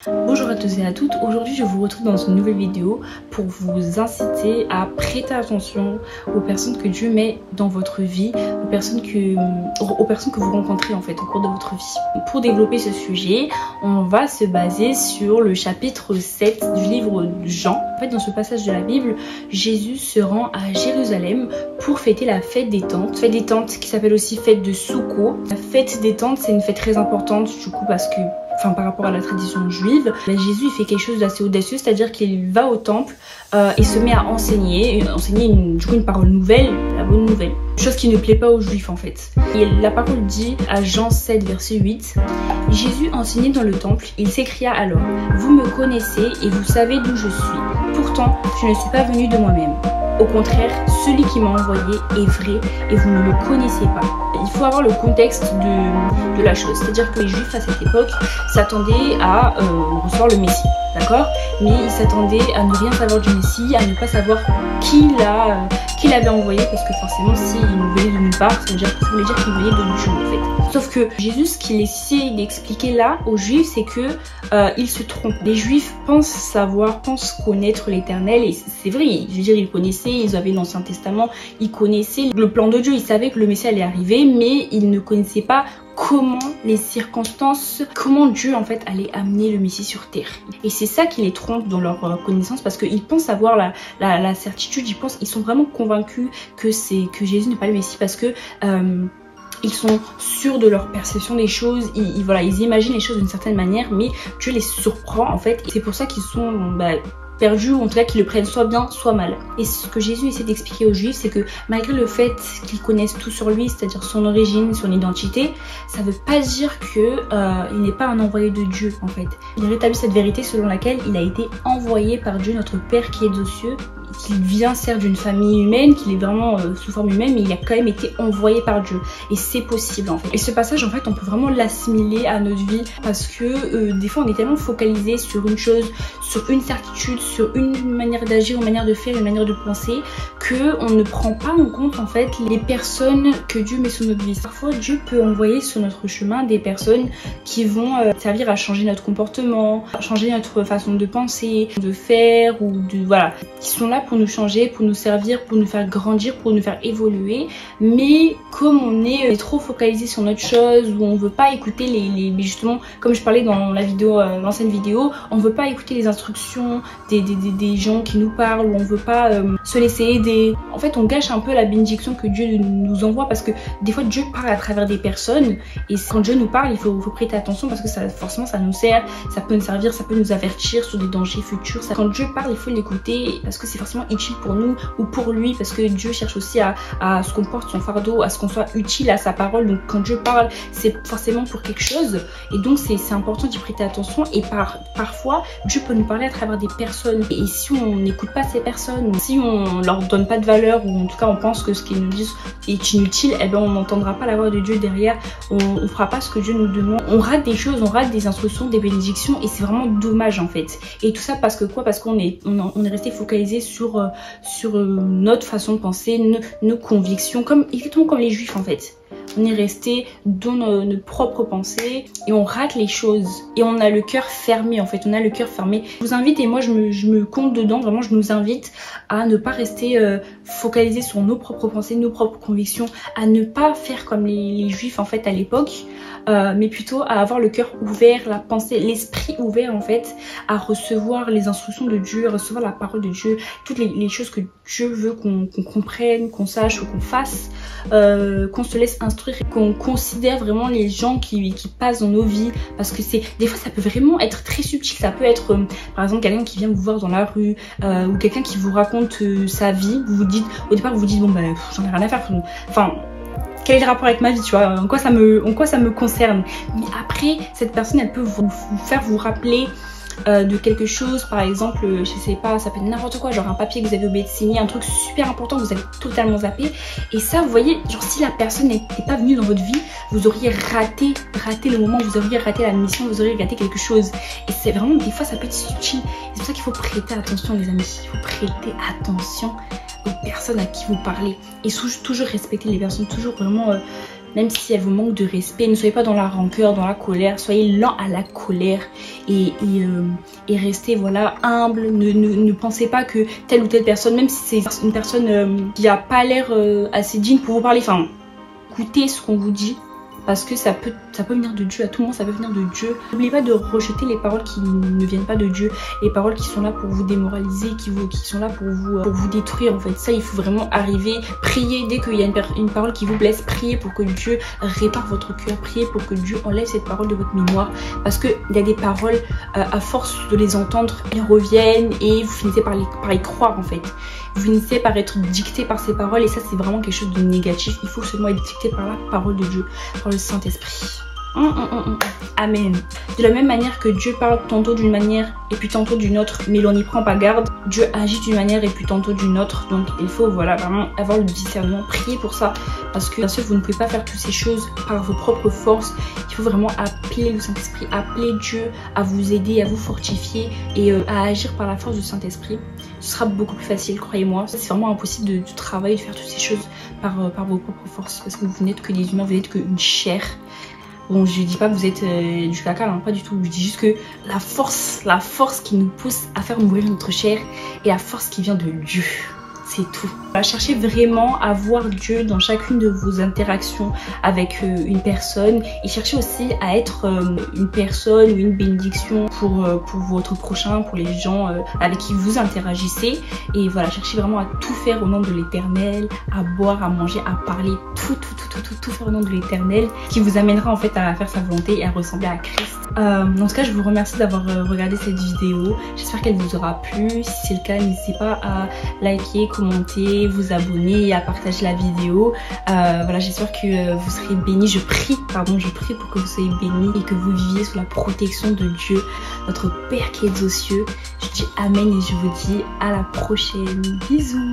Bonjour à tous et à toutes, aujourd'hui je vous retrouve dans une nouvelle vidéo pour vous inciter à prêter attention aux personnes que Dieu met dans votre vie, aux personnes que vous rencontrez en fait au cours de votre vie. Pour développer ce sujet, on va se baser sur le chapitre 7 du livre de Jean. En fait, dans ce passage de la Bible, Jésus se rend à Jérusalem pour fêter la fête des tentes. Fête des tentes qui s'appelle aussi fête de Soukhot. La fête des tentes, c'est une fête très importante du coup parce que par rapport à la tradition juive, Jésus il fait quelque chose d'assez audacieux, c'est-à-dire qu'il va au temple et se met à enseigner une parole nouvelle, la bonne nouvelle. Chose qui ne plaît pas aux juifs en fait. Et la parole dit à Jean 7 verset 8, Jésus enseignait dans le temple, il s'écria alors, vous me connaissez et vous savez d'où je suis. Pourtant, je ne suis pas venu de moi-même. Au contraire, celui qui m'a envoyé est vrai et vous ne le connaissez pas. Il faut avoir le contexte de la chose. C'est-à-dire que les Juifs à cette époque s'attendaient à recevoir le Messie, d'accord? Mais ils s'attendaient à ne rien savoir du Messie, à ne pas savoir qui l'avait envoyé, parce que forcément, s'il venait de nulle part, ça voulait dire qu'il venait de Dieu en fait. Sauf que Jésus, ce qu'il essaie d'expliquer là aux Juifs, c'est que ils se trompent. Les Juifs pensent connaître l'Éternel, et c'est vrai. Je veux dire, ils connaissaient, ils avaient l'Ancien Testament, ils connaissaient le plan de Dieu, ils savaient que le Messie allait arriver, mais ils ne connaissaient pas comment les circonstances, comment Dieu en fait allait amener le Messie sur terre. Et c'est ça qui les trompe dans leur connaissance, parce qu'ils pensent avoir la certitude, ils sont vraiment convaincus que Jésus n'est pas le Messie, parce que ils sont sûrs de leur perception des choses, ils imaginent les choses d'une certaine manière, mais Dieu les surprend en fait. C'est pour ça qu'ils sont perdus, ou en tout cas qu'ils le prennent soit bien soit mal. Et ce que Jésus essaie d'expliquer aux Juifs, c'est que malgré le fait qu'ils connaissent tout sur lui, c'est-à-dire son origine, son identité, ça veut pas dire qu'il n'est pas un envoyé de Dieu en fait. Il rétablit cette vérité selon laquelle il a été envoyé par Dieu, notre Père qui est aux cieux, qu'il vient certes d'une famille humaine, qu'il est vraiment sous forme humaine, mais il a quand même été envoyé par Dieu. Et c'est possible en fait. Et ce passage en fait, on peut vraiment l'assimiler à notre vie, parce que des fois on est tellement focalisé sur une chose, sur une certitude, sur une manière d'agir, une manière de faire, une manière de penser, que on ne prend pas en compte en fait les personnes que Dieu met sur notre vie. Parfois Dieu peut envoyer sur notre chemin des personnes qui vont servir à changer notre comportement, à changer notre façon de penser, de faire, ou qui sont là pour nous changer, pour nous servir, pour nous faire grandir, pour nous faire évoluer. Mais comme on est trop focalisé sur notre chose, où on veut pas écouter justement, comme je parlais dans la vidéo, l'ancienne vidéo, on veut pas écouter les instructions des gens qui nous parlent, où on veut pas se laisser aider. En fait, on gâche un peu la bénédiction que Dieu nous envoie, parce que des fois Dieu parle à travers des personnes, et quand Dieu nous parle, il faut prêter attention, parce que forcément ça nous sert, ça peut nous servir, ça peut nous avertir sur des dangers futurs. Quand Dieu parle, il faut l'écouter, parce que c'est forcément utile pour nous ou pour lui, parce que Dieu cherche aussi à ce qu'on porte son fardeau, à ce qu'on soit utile à sa parole. Donc quand Dieu parle, c'est forcément pour quelque chose, et donc c'est important d'y prêter attention. Et parfois Dieu peut nous parler à travers des personnes, et si on n'écoute pas ces personnes, si on leur donne pas de valeur, ou en tout cas on pense que ce qu'ils nous disent est inutile, eh ben on n'entendra pas la voix de Dieu derrière, on fera pas ce que Dieu nous demande, on rate des choses, on rate des instructions, des bénédictions, et c'est vraiment dommage en fait. Et tout ça parce que parce qu'on est resté focalisé sur notre façon de penser, nos convictions, exactement comme les Juifs en fait. On est resté dans nos propres pensées, et on rate les choses, et on a le cœur fermé en fait, on a le cœur fermé. Je vous invite, et moi je me compte dedans, vraiment je nous invite à ne pas rester focalisé sur nos propres pensées, nos propres convictions, à ne pas faire comme les Juifs en fait à l'époque, mais plutôt à avoir le cœur ouvert, la pensée, l'esprit ouvert en fait, à recevoir les instructions de Dieu, à recevoir la parole de Dieu, toutes les choses que Dieu veut qu'on comprenne, qu'on sache ou qu'on fasse, qu'on se laisse instruire, qu'on considère vraiment les gens qui passent dans nos vies, parce que des fois ça peut vraiment être très subtil. Ça peut être par exemple quelqu'un qui vient vous voir dans la rue, ou quelqu'un qui vous raconte sa vie. Au départ vous vous dites bon j'en ai rien à faire, enfin quel est le rapport avec ma vie, tu vois, en quoi ça me concerne. Mais après, cette personne, elle peut vous faire vous rappeler de quelque chose, par exemple, je sais pas, ça peut être n'importe quoi, genre un papier que vous avez oublié de signer, un truc super important que vous avez totalement zappé. Et ça, vous voyez, genre si la personne n'était pas venue dans votre vie, vous auriez raté le moment, vous auriez raté la mission, vous auriez raté quelque chose. Et c'est vraiment, des fois, ça peut être subtil. C'est pour ça qu'il faut prêter attention, les amis. Il faut prêter attention aux personnes à qui vous parlez. Et toujours respecter les personnes, toujours vraiment même si elle vous manque de respect, ne soyez pas dans la rancœur, dans la colère, soyez lent à la colère et restez voilà humble. Ne pensez pas que telle ou telle personne, même si c'est une personne qui a pas l'air assez digne pour vous parler, enfin écoutez ce qu'on vous dit. Parce que ça peut venir de Dieu, à tout moment ça peut venir de Dieu. N'oubliez pas de rejeter les paroles qui ne viennent pas de Dieu, les paroles qui sont là pour vous démoraliser, qui sont là pour vous détruire en fait. Ça, il faut vraiment arriver, prier dès qu'il y a une parole qui vous blesse, priez pour que Dieu répare votre cœur, priez pour que Dieu enlève cette parole de votre mémoire. Parce qu'il y a des paroles, à force de les entendre, elles reviennent et vous finissez par y croire en fait. Vous finissez par être dicté par ces paroles et ça c'est vraiment quelque chose de négatif. Il faut seulement être dicté par la parole de Dieu, par le Saint-Esprit. Amen. De la même manière que Dieu parle tantôt d'une manière et puis tantôt d'une autre, mais l'on n'y prend pas garde, Dieu agit d'une manière et puis tantôt d'une autre. Donc il faut voilà vraiment avoir le discernement, prier pour ça, parce que bien sûr vous ne pouvez pas faire toutes ces choses par vos propres forces. Il faut vraiment appeler le Saint-Esprit, appeler Dieu à vous aider, à vous fortifier et à agir par la force du Saint-Esprit. Ce sera beaucoup plus facile, croyez-moi. C'est vraiment impossible de travailler, de faire toutes ces choses par vos propres forces, parce que vous n'êtes que des humains, vous n'êtes qu'une chair. Bon, je dis pas que vous êtes du caca, non, pas du tout. Je dis juste que la force qui nous pousse à faire mourir notre chair est la force qui vient de Dieu. C'est tout. Cherchez vraiment à voir Dieu dans chacune de vos interactions avec une personne et cherchez aussi à être une personne ou une bénédiction pour votre prochain, pour les gens avec qui vous interagissez. Et voilà, cherchez vraiment à tout faire au nom de l'Éternel, à boire, à manger, à parler, tout faire au nom de l'Éternel, qui vous amènera en fait à faire sa volonté et à ressembler à Christ. En tout cas, je vous remercie d'avoir regardé cette vidéo. J'espère qu'elle vous aura plu. Si c'est le cas, n'hésitez pas à liker, commenter, vous abonner et à partager la vidéo. Voilà, j'espère que vous serez bénis. Je prie pour que vous soyez bénis et que vous viviez sous la protection de Dieu, notre Père qui est aux cieux. Je dis amen et je vous dis à la prochaine. Bisous.